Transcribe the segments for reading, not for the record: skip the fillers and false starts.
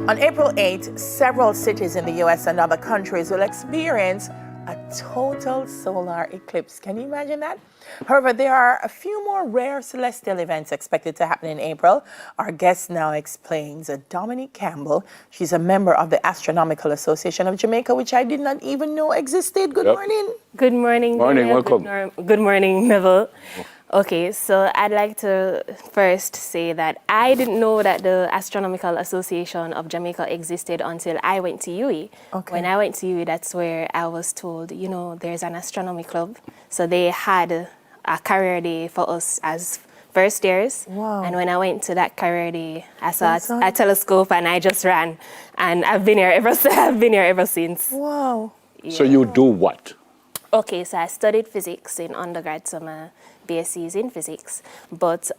On April 8, several cities in the U.S. and other countries will experience a total solar eclipse. Can you imagine that? However, there are a few more rare celestial events expected to happen in April. Our guest now explains. Dominique Campbell, she's a member of the Astronomical Association of Jamaica, which I did not even know existed. Good morning. Good morning. Morning, welcome. Good morning, Neville. Okay, so I'd like to first say that I didn't know that the Astronomical Association of Jamaica existed until I went to UWI. Okay. When I went to UWI, that's where I was told, you know, there's an astronomy club. So they had a career day for us as first years. Wow. And when I went to that career day, I saw a telescope and I just ran. And I've been here ever since. Wow. Yeah. So you do what? Okay, so I studied physics in undergrad, so my BSc is in physics. But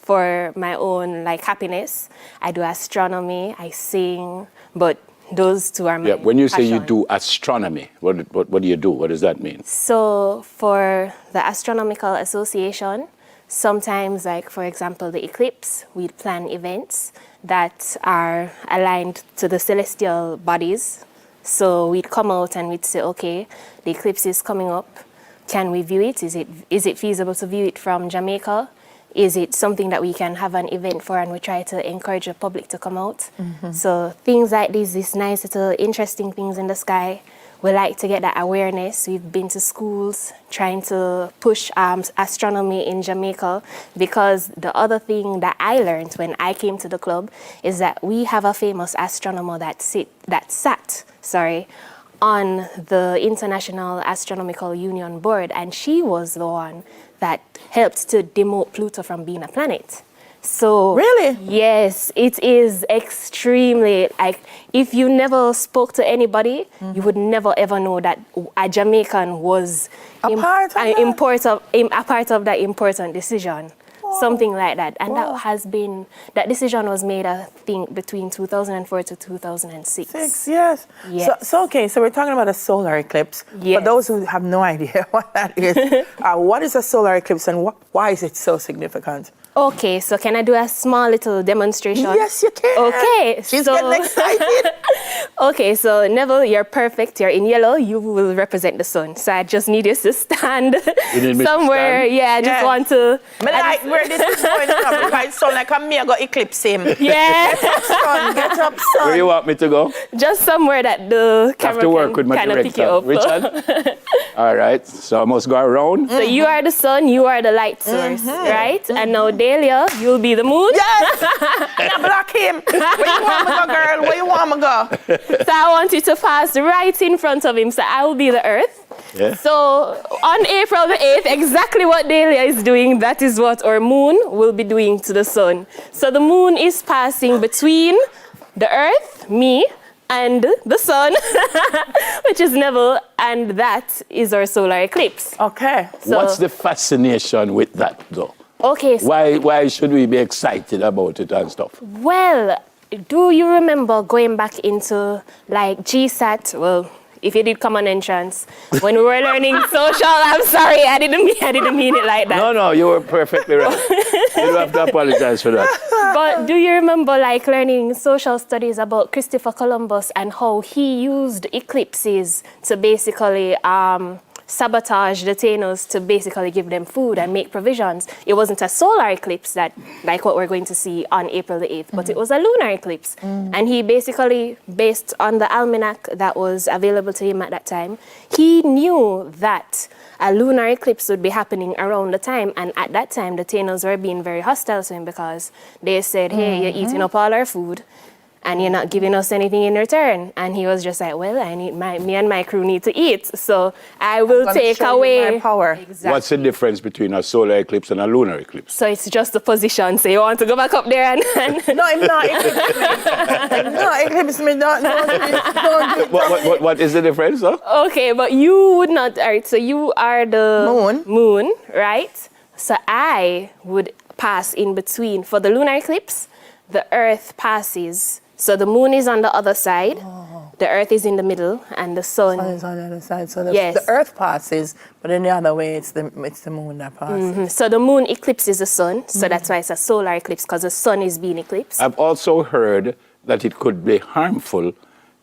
for my own happiness, I do astronomy, I sing, but those two are my Yeah, when you say you passion. do astronomy, what do you do? What does that mean? So for the Astronomical Association, sometimes, for example, the Eclipse, we'd plan events that are aligned to the celestial bodies. So we'd come out and we'd say, okay, the eclipse is coming up. Can we view it? Is it feasible to view it from Jamaica? Is it something that we can have an event for, and we try to encourage the public to come out? Mm-hmm. So things like these nice little interesting things in the sky, we like to get that awareness. We've been to schools trying to push astronomy in Jamaica, because the other thing that I learned when I came to the club is that we have a famous astronomer that sat on the International Astronomical Union board, and she was the one that helped to demote Pluto from being a planet. So Really? Yes, it is extremely, if you never spoke to anybody, you would never ever know that a Jamaican was a part of that important decision. Wow. Something like that. And Wow. that decision was made, I think, between 2004 to 2006. Yes. Yes. So we're talking about a solar eclipse. Yes. For those who have no idea what that is, what is a solar eclipse and why is it so significant? Okay, so can I do a small little demonstration? Yes, you can. Okay. She's getting excited. Okay, so Neville, you're perfect. You're in yellow. You will represent the sun. So I just need you to stand somewhere. Yeah, I just want to. Where this is going from, because it sounds like a mega eclipse him. Yeah. Get up, son. Where you want me to go? Just somewhere that the camera Have to work with my kind of pick you director. up. Which one? All right, so I must go around. So you are the sun, you are the light source, right? And now Dahlia, you'll be the moon. Yes! Now block him. Where you want me to go, girl? Where you want me to go? So I want you to pass right in front of him. So I will be the earth. Yeah. So on April the 8th, exactly what Dahlia is doing, that is what our moon will be doing to the sun. So the moon is passing between the earth, me, and the sun, which is Neville, and that is our solar eclipse. Okay. So, What's the fascination with that, though? Okay. So, Why should we be excited about it and stuff? well, do you remember going back into GSAT? Well, if you did common entrance, when we were learning social, I'm sorry, I didn't mean it like that. No, you were perfectly right. You don't have to apologize for that. But do you remember learning social studies about Christopher Columbus and how he used eclipses to basically sabotage the Tainos to basically give them food and make provisions? It wasn't a solar eclipse that what we're going to see on April the 8th, but it was a lunar eclipse. And he basically, based on the almanac that was available to him at that time, he knew that a lunar eclipse would be happening around the time, and at that time the Tainos were being very hostile to him because they said, hey, you're eating up all our food and you're not giving us anything in return. And he was just like, well, me and my crew need to eat, so I will take away my power. Exactly. What's the difference between a solar eclipse and a lunar eclipse? So it's just the position. So you want to go back up there and No, I'm not. Eclipse me. Don't do it. What is the difference, huh? okay, but you would not. All right, so you are the moon, right? So I would pass in between. For the lunar eclipse, the Earth passes. So the moon is on the other side, the Earth is in the middle, and the sun is on the other side. So Yes. the Earth passes, but in the other way, it's the moon that passes. So the moon eclipses the sun, so that's why it's a solar eclipse, because the sun is being eclipsed. I've also heard that it could be harmful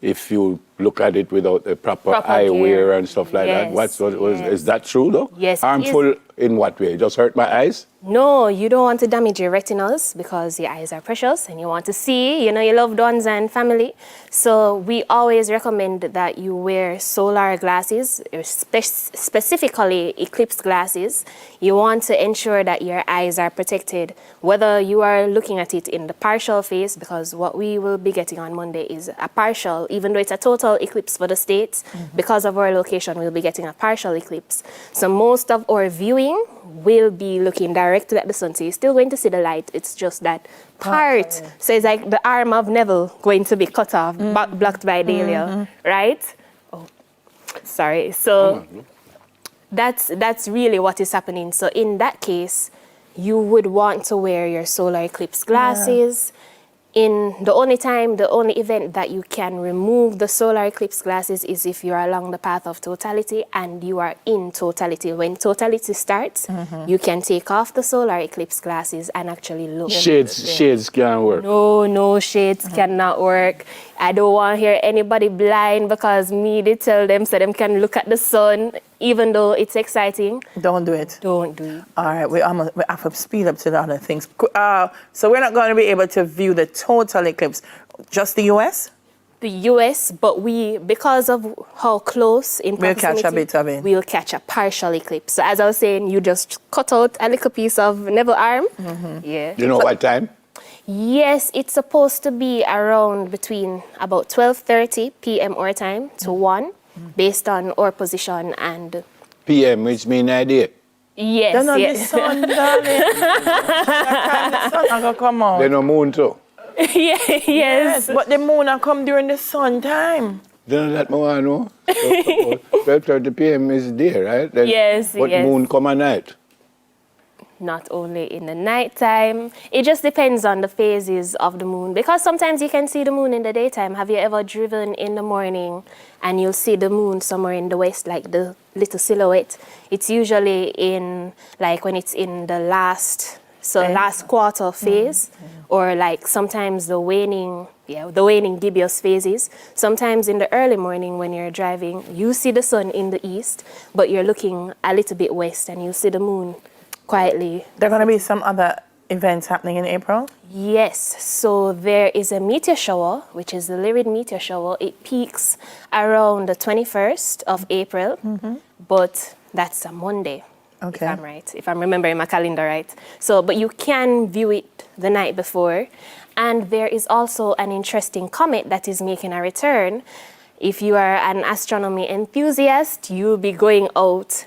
if you look at it without the proper Proper eyewear gear. and stuff like that. Yes, Is that true though? Yes, it Harmful in what way? Just hurt my eyes? No, you don't want to damage your retinas because your eyes are precious and you want to see, your loved ones and family. So we always recommend that you wear solar glasses, specifically Eclipse glasses. You want to ensure that your eyes are protected, whether you are looking at it in the partial phase, because what we will be getting on Monday is a partial, even though it's a total eclipse for the States, because of our location, we'll be getting a partial eclipse. So most of our viewing will be looking directly at the sun. So you're still going to see the light. It's just that part. So it's like the arm of Neville going to be cut off, blocked by Dahlia, right? Oh, sorry. So that's really what is happening. So in that case, you would want to wear your solar eclipse glasses. In the only event that you can remove the solar eclipse glasses is if you're along the path of totality and you are in totality. When totality starts, you can take off the solar eclipse glasses and actually look. Shades can't work. No, shades cannot work. I don't want to hear anybody blind because they tell them so them can look at the sun, even though it's exciting. Don't do it. Don't do it. All right, we have to speed up to the other things. So we're not going to be able to view the total eclipse, just the U.S.? The U.S., but because of how close in proximity, We'll catch a bit of it. We'll catch a partial eclipse. So as I was saying, you just cut out a little piece of Neville arm. Yeah. You know what time? Yes, it's supposed to be around between about 12:30 p.m. our time to 1, based on our position and... PM, which mean idea. Yes, They're not yes. the sun, darling. The sun are gonna come out. They no moon too. Yes. But the moon will come during the sun time. Then that more I know. 12:30 PM is there, right? Then Yes, what yes. moon come at night? Not only in the nighttime, it just depends on the phases of the moon. Because sometimes you can see the moon in the daytime. Have you ever driven in the morning and you'll see the moon somewhere in the west, like the little silhouette? It's usually in, like when it's in the last quarter phase, or like sometimes the waning gibbous phases. Sometimes in the early morning when you're driving, you see the sun in the east, but you're looking a little bit west and you see the moon quietly. There are going to be some other events happening in April? Yes, so there is a meteor shower, which is the Lyrid meteor shower. It peaks around the 21st of April, but that's a Monday, Okay. if I'm right, if I'm remembering my calendar right. So, but you can view it the night before. And there is also an interesting comet that is making a return. If you are an astronomy enthusiast, you'll be going out.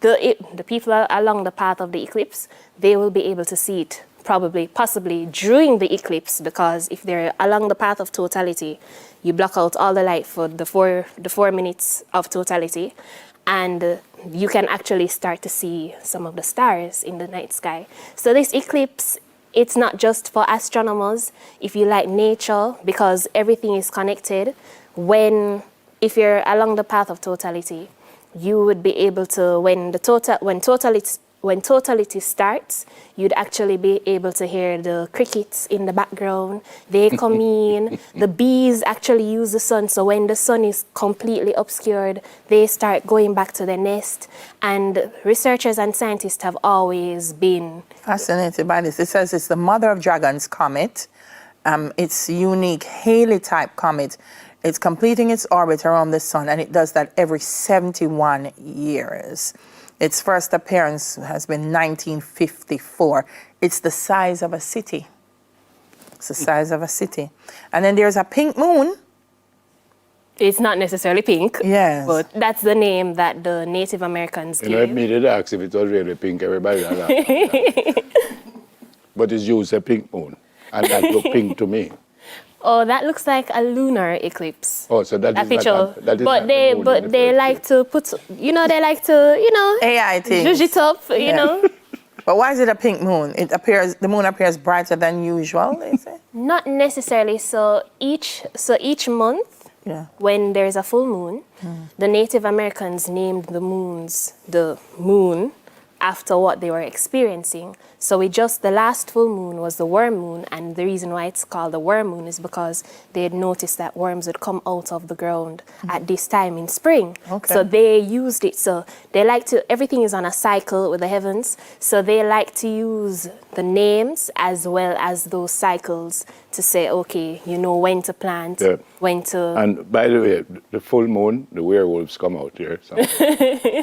The people along the path of the eclipse, they will be able to see it possibly during the eclipse, because if they're along the path of totality, you block out all the light for the four minutes of totality, and you can actually start to see some of the stars in the night sky. So this eclipse, it's not just for astronomers. If you like nature, because everything is connected, if you're along the path of totality, you would be able to, when totality starts, you'd actually be able to hear the crickets in the background. They come in. The bees actually use the sun. So when the sun is completely obscured, they start going back to their nest. And researchers and scientists have always been Fascinated by this. It says it's the Mother of Dragons comet. It's unique Halley-type comet. It's completing its orbit around the sun, and it does that every 71 years. Its first appearance has been 1954. It's the size of a city. It's the size of a city. And then there's a pink moon. It's not necessarily pink, Yes. but that's the name that the Native Americans You know, if gave. me did ask if it was really pink, everybody would laugh. But it's used a pink moon, and that look pink to me. Oh, that looks like a lunar eclipse. Oh, so that is Official. not that is But not they the moon in the first like place. to put, they like to, AI things. zhuzh it up, you Yeah. know. But why is it a pink moon? The moon appears brighter than usual, they say? Not necessarily. So each month, Yeah. when there's a full moon, the Native Americans named the moon after what they were experiencing. So the last full moon was the worm moon, and the reason why it's called the worm moon is because they had noticed that worms would come out of the ground at this time in spring. Okay. So they used it. So they like to, everything is on a cycle with the heavens, so they like to use the names as well as those cycles to say, okay, you know when to plant, Yeah. when to... And by the way, the full moon, the werewolves come out here. So,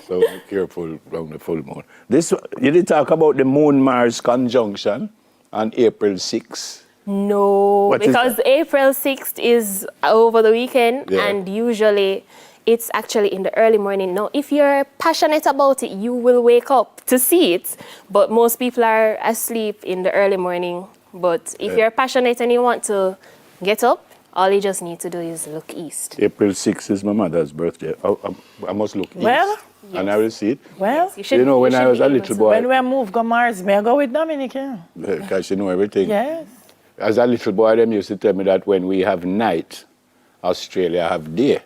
so be careful around the full moon. You did talk about the Moon-Mars conjunction on April 6th. No, What is because that? April 6th is over the weekend, Yeah. and usually it's actually in the early morning. Now, if you're passionate about it, you will wake up to see it, but most people are asleep in the early morning. But if you're passionate and you want to get up, all you just need to do is look east. April 6th is my mother's birthday. I must look east. Well, And I will see it. well, You know, when I was a little boy, when we move go Mars, may I go with Dominique? Yeah. because she know everything. Yes. As a little boy, them used to tell me that when we have night, Australia have day.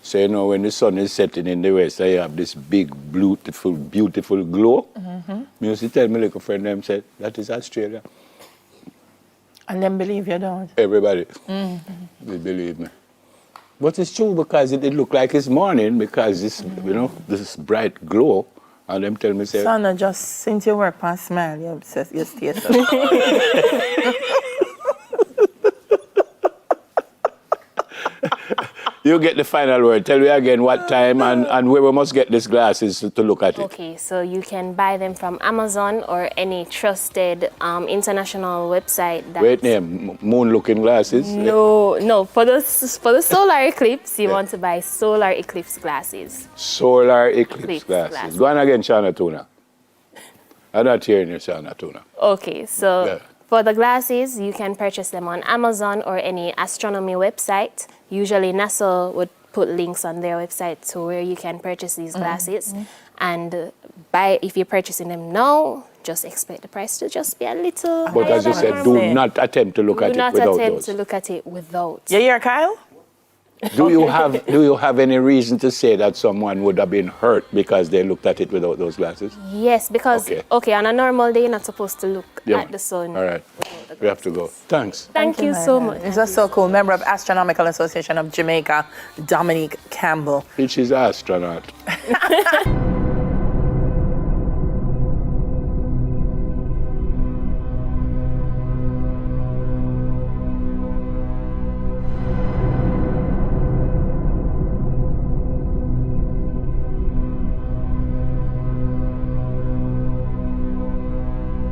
So, you know, when the sun is setting in the west, I have this big, beautiful glow. Me used to tell my little friend, them said, that is Australia. And then believe you don't. Everybody, they believe me. But it's true because it look like it's morning because this, you know, this bright glow. And them tell me, say, Son, just since you work past smile, you stay so. you get the final word. Tell me again what time and where we must get these glasses to look at it. Okay, so you can buy them from Amazon or any trusted international website. Wait, name, moon-looking glasses? No. For the solar eclipse, you want to buy solar eclipse glasses. Solar eclipse Eclipse glasses. glasses. Go on again, Shana Tuna. I'm not hearing you, Shana Tuna. Okay, so Yeah. for the glasses, you can purchase them on Amazon or any astronomy website. Usually NASA would put links on their website to where you can purchase these glasses. And if you're purchasing them now, just expect the price to just be a little But higher as you than said, normal. do not attempt to look Do at it not without attempt those. to look at it without. You hear, Kyle? Do you have any reason to say that someone would have been hurt because they looked at it without those glasses? Yes, because, Okay. on a normal day, you're not supposed to look Yeah. at the sun. All right. without the We have to go. glasses. Thanks. Thank you so much. It's just so cool. Member of Astronomical Association of Jamaica, Dominique Campbell. She's an astronaut.